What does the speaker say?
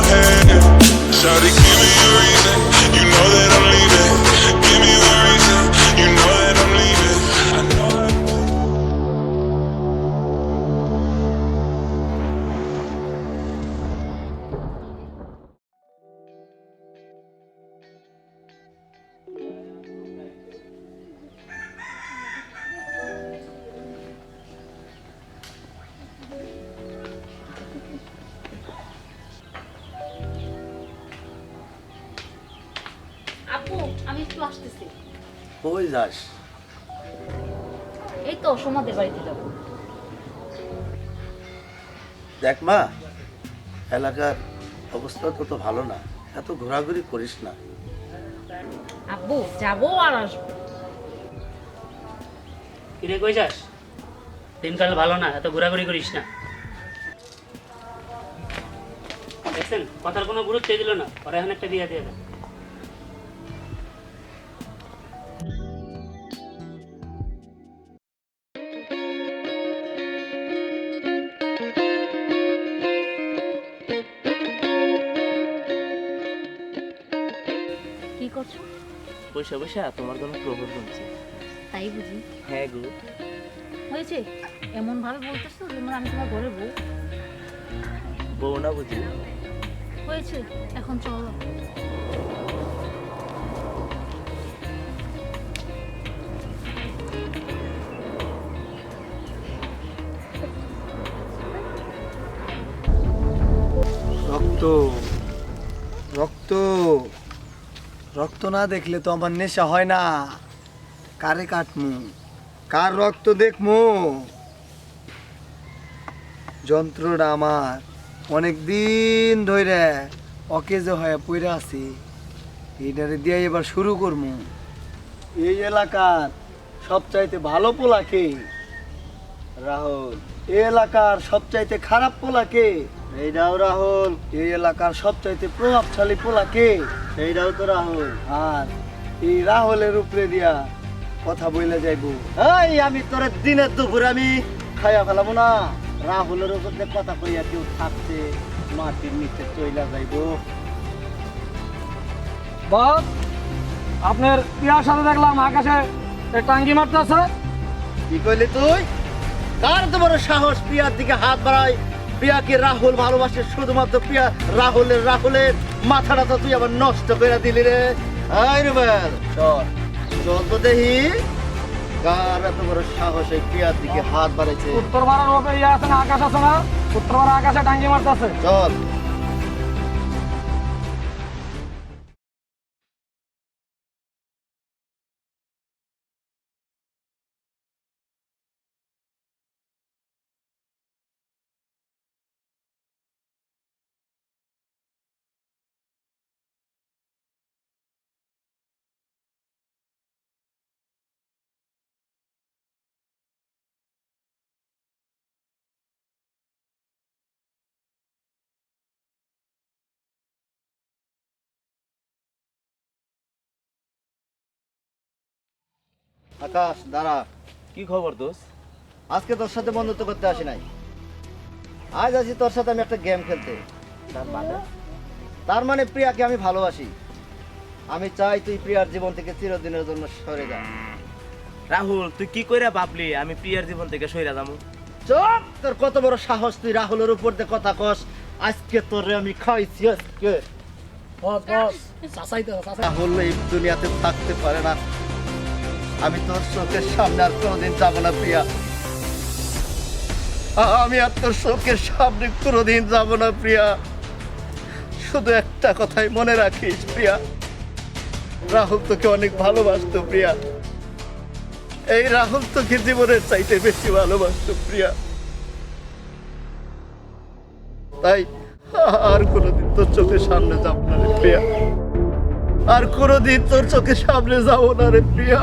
ahead. Shawty, give me a reason. You know that I'm leaving. Give me one reason. You know that I'm leaving. I know আপু আমি একটু আসতেছি। কই যাস? এই তো সোমাদের বাড়িতে যাব। দেখ মা, এলাকার অবস্থা তো ভালো না, এত ঘোরাঘুরি করিস না। আব্বু যাবো আর আসবো। কিরে কই যাস? দিনকাল ভালো না, এত ঘোরাঘুরি করিস না। দেখছেন কথার কোনো গুরুত্ব দিল না, ওরা এখন একটা বিয়ে দিয়ে দেয়। কি করছো? বসে বসে তোমার কোনো প্রবলেম হচ্ছে? তাই বুঝি? হ্যাঁ গো। হয়েছে এমন ভাবে বলতেছো যেমন আমি তোমার ঘরে বউ। বউ না বুঝি? হয়েছে এখন চলো। রক্ত রক্ত রক্ত না দেখলে তো আমার নেশা হয় না। কারে কাটমু, কার রক্ত দেখমু? যন্ত্রটা আমার অনেক দিন ধরে অকেজো হয়ে পড়ে আছি, এইটারে দিয়ে এবার শুরু করমু। এই এলাকার সবচাইতে ভালো পোলাকে রাহুল, এই এলাকার সবচাইতে খারাপ পোলাকে এইটাও রাহুল, এই এলাকার সবচাইতে প্রভাবশালী পোলাকে এইটাও তো রাহুল। আর এই রাহুলের উপরে দিয়া কথা বইলে যাইব। এই আমি তোর দিনের দুপুর আমি খাইয়া ফেলাবো না। রাহুলের উপর দিয়ে কথা কইয়া কেউ থাকছে মাটির নিচে চইলা যাইব। বাপ, আপনার পিয়ার সাথে দেখলাম আকাশে টাঙ্গি মারতেছে। কি কইলি তুই? কার তো বড় সাহস পিয়ার দিকে হাত বাড়ায়? পিয়াকে রাহুল ভালোবাসে শুধুমাত্র পিয়া। রাহুলের মাথাটা তো তুই আবার নষ্ট করে দিলি রে। আয় রে বেল, চল চল তো দেখি কার এত বড় সাহস এই পিয়ার দিকে হাত বাড়াইছে। উত্তর পাড়ার ওপরে ইয়ে আছে না, আকাশ আছে না, উত্তর পাড়া আকাশে টাঙ্গি মারতেছে। চল। আকাশ দাঁড়া। কি খবর দোষ? আজকে তোর সাথে বন্ধুত্ব করতে আসি নাই, আজ আছি তোর সাথে আমি একটা গেম খেলতে। তার মানে প্রিয়াকে আমি ভালোবাসি। আমি চাই তুই প্রিয়ার জীবন থেকে চিরদিনের জন্য সরে যা। রাহুল, তুই কি কইরা ভাবলি আমি প্রিয়ার জীবন থেকে সইরা যাবো? চুপ! তোর কত বড় সাহস তুই রাহুলের উপর দিয়ে কথা কস? আজকে তোরে আমি খাইছি। আজকে রাহুল এই দুনিয়াতে থাকতে পারে না। আমি তোর চোখের সামনে আর কোনোদিন যাবো না প্রিয়া। আমি আর তোর চোখের সামনে কোনোদিন যাবো না প্রিয়া। শুধু একটা কথাই মনে রাখিস প্রিয়া, রাহুল তোকে অনেক ভালোবাসতো প্রিয়া। এই রাহুল তোকে জীবনের চাইতে বেশি ভালোবাসতো প্রিয়া। তাই আর কোনোদিন তোর চোখের সামনে যাবো না রে প্রিয়া। আর কোনোদিন তোর চোখের সামনে যাবো না রে প্রিয়া।